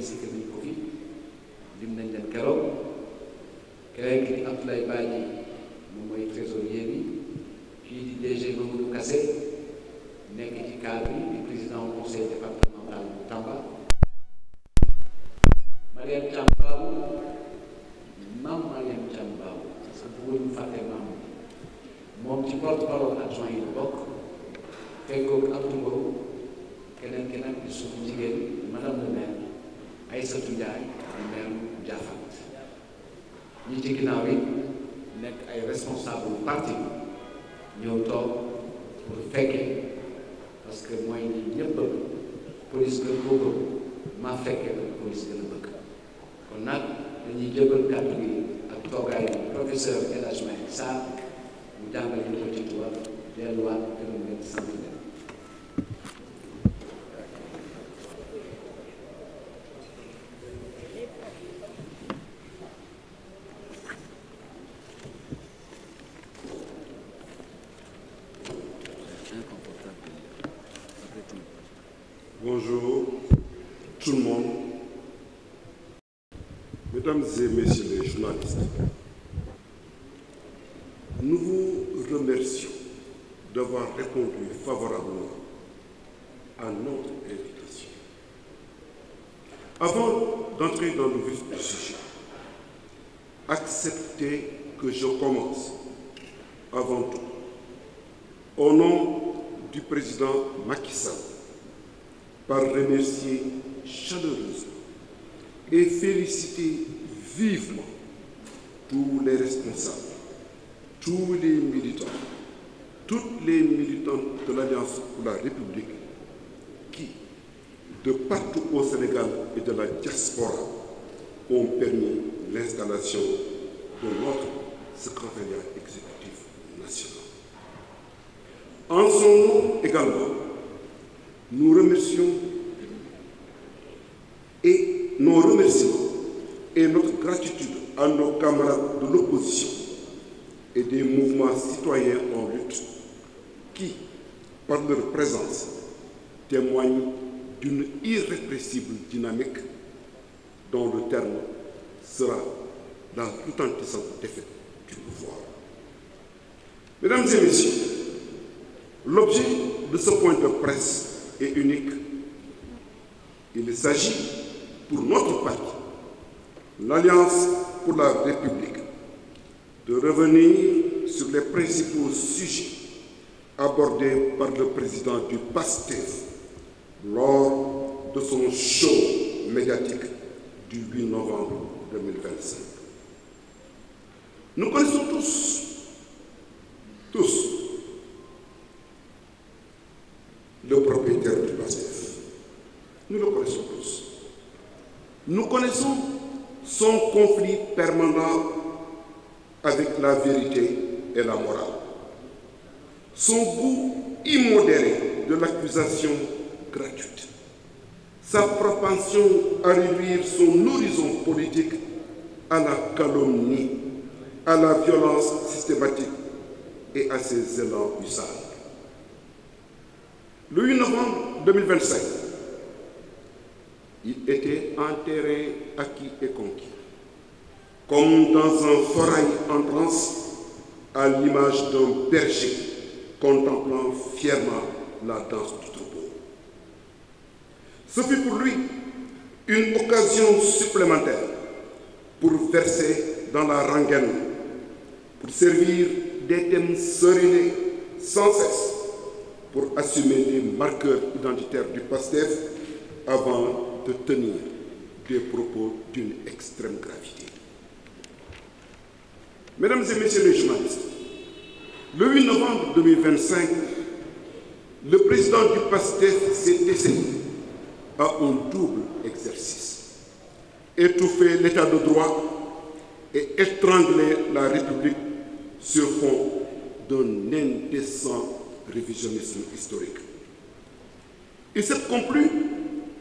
cité nañ ko fi lim nañ leen keroog keneen ki di Abdoulaye Badji moom mooy trésorier bi kii di DG Mamadou Kassé nekk ci cadre bi di président conseil départemental bu Tamba Mariam Thiam Babou maam Mariam Thiam Babou parce que bëggoon ñu fàtte maam moom ci porte-parole adjoint yi la bokk fekkoog Abdou Mbow keneen ki nag di suñu jigéen madame le maire Aïssatou Ndiaye di maire Diafat ñi ci ginnaaw yi nekk ay responsable parti ñëw toog pour fekkee parce que mooy ñi ñëpp police gën koo bëgg maa fekkee ba police gën a bëgg kon nag dañuy jëbal kàddu gi ak toogaay bi professeur El Hadj Malick Sarr mu jàngale ñu ko ci tubaab delluwaat gërëm leen sant leen. Bonjour tout le monde, mesdames et messieurs les journalistes, nous vous remercions d'avoir répondu favorablement à notre invitation. Avant d'entrer dans le vif du sujet, acceptez que je commence avant tout au nom du président Macky Sall par remercier chaleureusement et féliciter vivement tous les responsables, tous les militants, toutes les militantes de l'Alliance pour la République qui, de partout au Sénégal et de la diaspora, ont permis l'installation de notre secrétariat exécutif national. En son nom également, nous remercions et nos remerciements et notre gratitude à nos camarades de l'opposition et des mouvements citoyens en lutte qui, par leur présence, témoignent d'une irrépressible dynamique dont le terme sera la retentissante défaite du pouvoir. Mesdames et messieurs, l'objet de ce point de presse est unique. Il s'agit pour notre parti, l'Alliance pour la République, de revenir sur les principaux sujets abordés par le président du PASTEF lors de son show médiatique du 8 novembre 2025. Nous connaissons tous, le propriétaire du PASTEF. Nous le connaissons tous. Nous connaissons son conflit permanent avec la vérité et la morale. Son goût immodéré de l'accusation gratuite. Sa propension à réduire son horizon politique à la calomnie, à la violence systématique et à ses élans hussards. Le 8 novembre 2025, il était en terrain acquis et conquis, comme dans un forail en transe, à l'image d'un berger contemplant fièrement la danse du troupeau. Ce fut pour lui une occasion supplémentaire pour verser dans la rengaine, pour servir des thèmes serenés sans cesse, pour assumer les marqueurs identitaires du PASTEF avant de tenir des propos d'une extrême gravité. Mesdames et messieurs les journalistes, le 8 novembre 2025, le président du PASTEF s'est essayé à un double exercice: étouffer l'état de droit et étrangler la République sur fond d'un indécent révisionnisme historique. Il s'est complu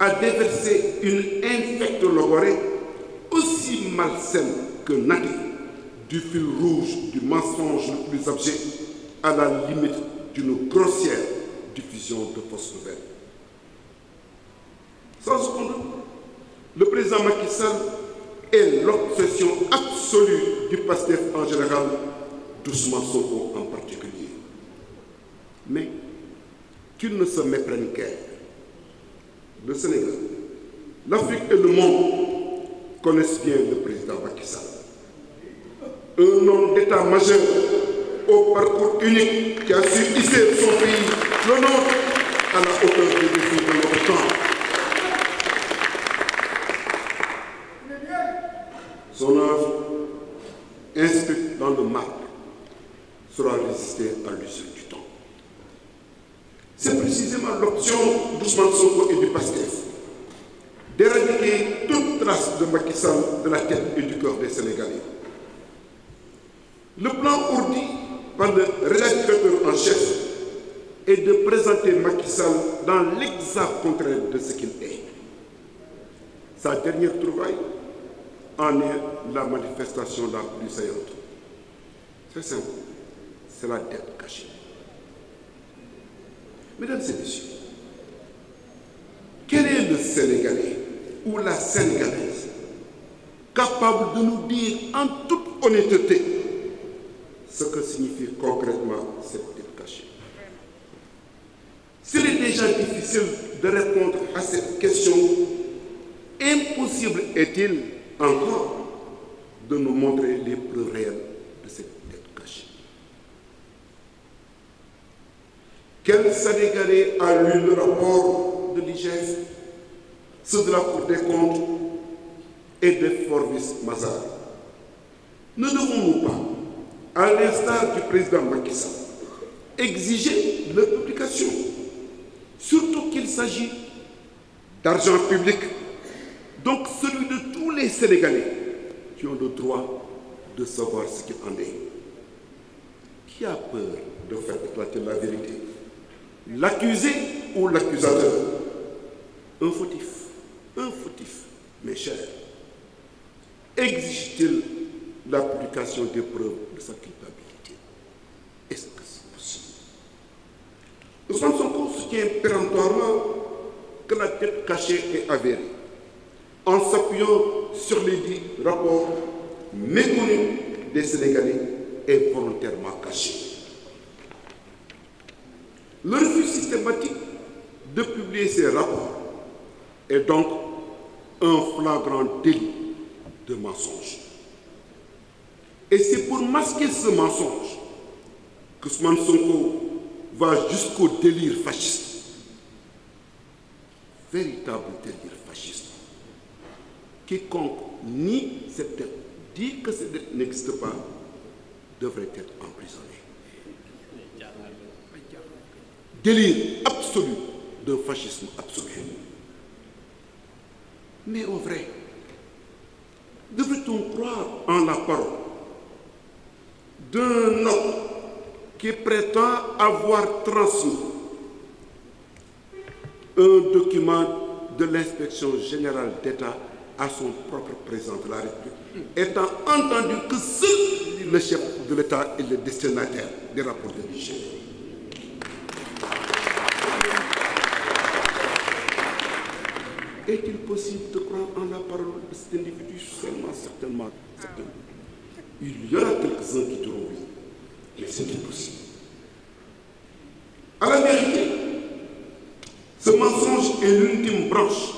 à déverser une infecte logorée aussi malsaine que natée du fil rouge du mensonge le plus abject, à la limite d'une grossière diffusion de fausses nouvelles. Sans aucun doute, le président Macky Sall est l'obsession absolue du PASTEF en général, d'Ousmane Sonko en particulier. Mais qu'il ne se méprenne guère. Le Sénégal, l'Afrique et le monde connaissent bien le président Macky Sall. Un homme d'État majeur au parcours unique qui a su hisser son pays, le nôtre, à la hauteur des défis de notre temps. Son œuvre, inscrite dans le marbre, sera résistée à l'usure du temps. C'est précisément l'option d'Ousmane Sonko et du PASTEF d'éradiquer toute trace de Macky Sall de la tête et du cœur des Sénégalais. Le plan ourdi par le rédacteur en chef est de présenter Macky Sall dans l'exact contraire de ce qu'il est. Sa dernière trouvaille en est la manifestation la plus saillante. C'est simple, c'est la dette cachée. Mesdames et messieurs, quel est le Sénégalais ou la Sénégalaise capable de nous dire en toute honnêteté ce que signifie concrètement cette dette cachée? S'il est déjà difficile de répondre à cette question, impossible est-il encore de nous montrer les preuves réelles de cette dette cachée. Quel Sénégalais a lu le rapport de l'IGF, ceux de la Cour des comptes et de Forbes Mazars? Ne devons-nous pas, à l'instar du président Macky Sall, exiger leur publication, surtout qu'il s'agit d'argent public, donc celui de tous les Sénégalais qui ont le droit de savoir ce qu'il en est. Qui a peur de faire éclater la vérité? L'accusé ou l'accusateur? Un fautif, mes chers. Exige-t-il la publication des preuves de sa culpabilité? Est-ce que c'est possible? Ousmane Sonko soutient péremptoirement que la dette cachée est avérée, en s'appuyant sur les dits rapports méconnus des Sénégalais et volontairement cachés. Le refus systématique de publier ces rapports est donc un flagrant délit de mensonge. Et c'est pour masquer ce mensonge que Ousmane Sonko va jusqu'au délire fasciste. Véritable délire fasciste. Quiconque nie cette dette, dit que cette dette n'existe pas, devrait être emprisonné. Délire absolu d'un fascisme absolu. Mais au vrai, devrait-on croire en la parole d'un homme qui prétend avoir transmis un document de l'inspection générale d'État à son propre président de la République, étant entendu que seul le chef de l'État est le destinataire des rapports de l'IGF. Est-il possible de croire en la parole de cet individu? Certainement. Il y aura quelques-uns qui diront oui, mais c'est impossible. À la vérité, ce mensonge est l'ultime branche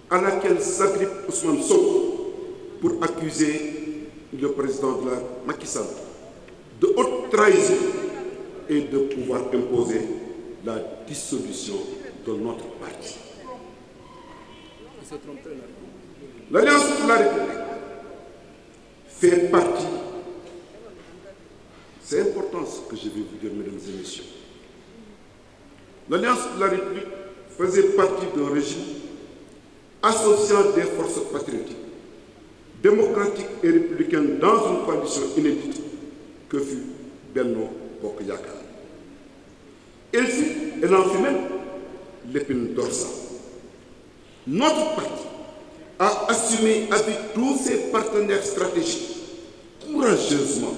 à laquelle s'agrippe Ousmane Sonko pour accuser le président de la Macky Sall de haute trahison et de pouvoir imposer la dissolution de notre parti. L'Alliance pour la République fait partie, c'est important ce que je vais vous dire, mesdames et messieurs. L'Alliance pour la République faisait partie d'un régime associant des forces patriotiques, démocratiques et républicaines dans une coalition inédite que fut Benno Bokk Yakaar. Elle en fut même l'épine dorsale. Notre parti a assumé avec tous ses partenaires stratégiques, courageusement,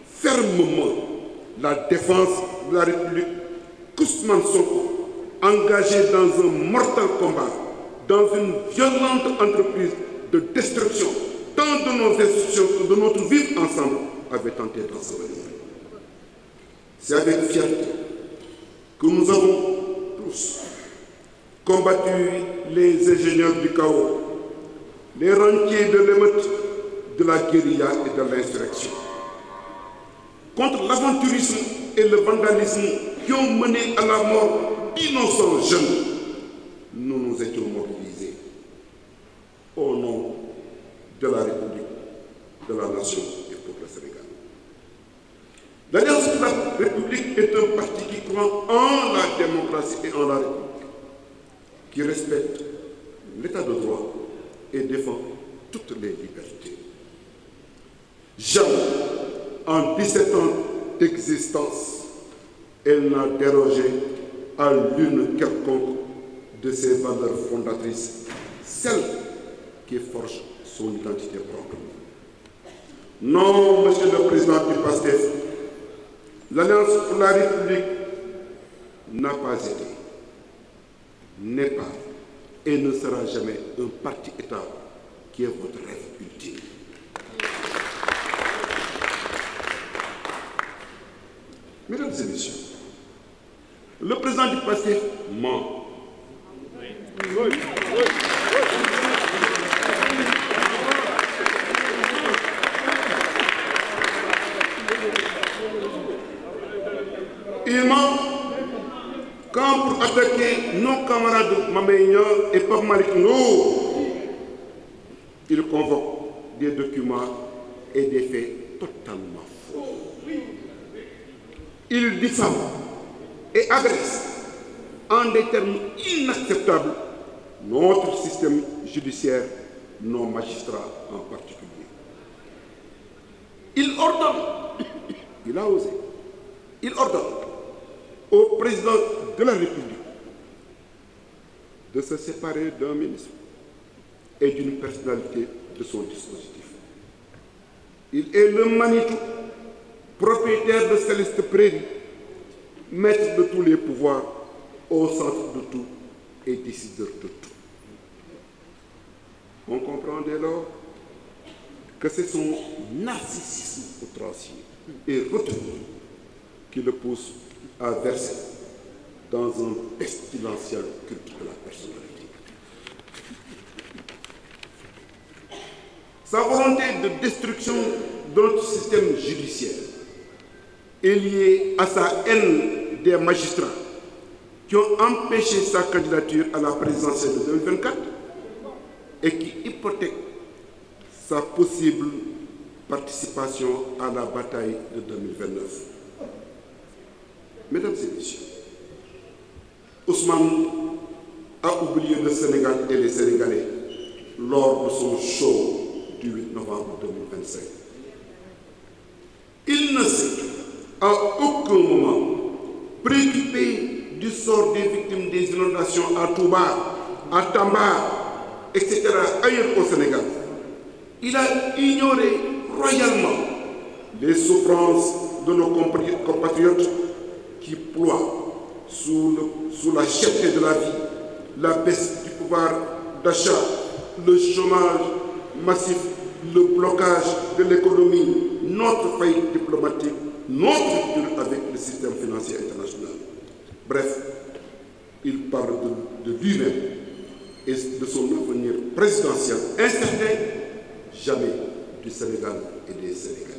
fermement, la défense de la République qu'Ousmane Sonko, engagé dans un mortel combat dans une violente entreprise de destruction tant de nos institutions que de notre vivre ensemble avait tenté d'ensevelir. C'est avec fierté que nous avons tous combattu les ingénieurs du chaos, les rentiers de l'émeute, de la guérilla et de l'insurrection, contre l'aventurisme et le vandalisme qui ont mené à la mort d'innocents jeunes. Nous nous étions mobilisés au nom de la République, de la nation et pour le Sénégal. L'Alliance pour la République est un parti qui croit en la démocratie et en la République, qui respecte l'état de droit et défend toutes les libertés. Jamais, en 17 ans d'existence, elle n'a dérogé à l'une quelconque de ses valeurs fondatrices, celles qui forgent son identité propre. Non, Monsieur le Président du PASTEF, l'Alliance pour la République n'a pas été, n'est pas et ne sera jamais un parti-État qui est votre rêve ultime. Mesdames et messieurs, le président du PASTEF ment. Il ment quand pour attaquer nos camarades Mameignan et Pape Malick Ndour, il convoque des documents et des faits totalement faux. Il diffame et agresse en des termes inacceptables notre système judiciaire, nos magistrats en particulier. Il ordonne, il a osé, il ordonne au président de la République de se séparer d'un ministre et d'une personnalité de son dispositif. Il est le Manitou, propriétaire de Céleste Prairie, maître de tous les pouvoirs, au centre de tout et décideur de tout. On comprend dès lors que c'est son narcissisme outrancier et retenu qui le pousse à verser dans un pestilentiel culte de la personnalité. Sa volonté de destruction de notre système judiciaire est liée à sa haine des magistrats qui ont empêché sa candidature à la présidentielle de 2024 et qui hypothèquent sa possible participation à la bataille de 2029. Mesdames et messieurs, Ousmane a oublié le Sénégal et les Sénégalais lors de son show du 8 novembre 2025. Il ne s'est à aucun moment préoccupé du sort des victimes des inondations à Touba, à Tamba, etc., ailleurs au Sénégal. Il a ignoré royalement les souffrances de nos compatriotes qui ploient sous la cherté de la vie, la baisse du pouvoir d'achat, le chômage massif, le blocage de l'économie, notre faillite diplomatique, notre rupture avec le système financier international. Bref, il parle de lui-même et de son avenir présidentiel incertain, jamais du Sénégal et des Sénégalais.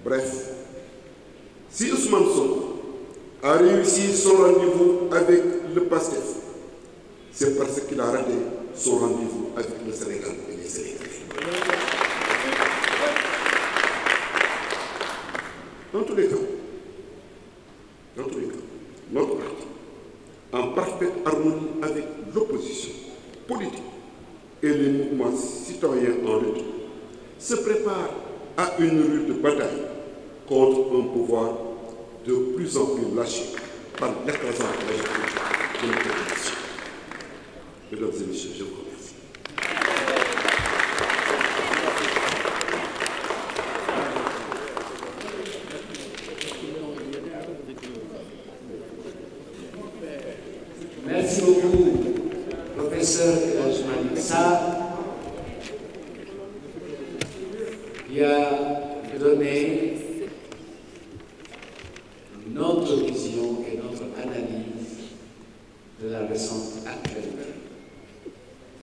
Bref, si Ousmane Sonko a réussi son rendez-vous avec le PASTEF, c'est parce qu'il a raté son rendez-vous avec le Sénégal et les Sénégalais. Dans tous les cas, notre parti, en parfaite harmonie avec l'opposition politique et les mouvements citoyens en lutte, se prépare à une rude bataille contre un pouvoir de plus en plus lâché par l'écrasante majorité de notre population. Mesdames et messieurs, je vous remercie. Merci beaucoup. ça qui a donné notre vision et notre analyse de la récente actualité.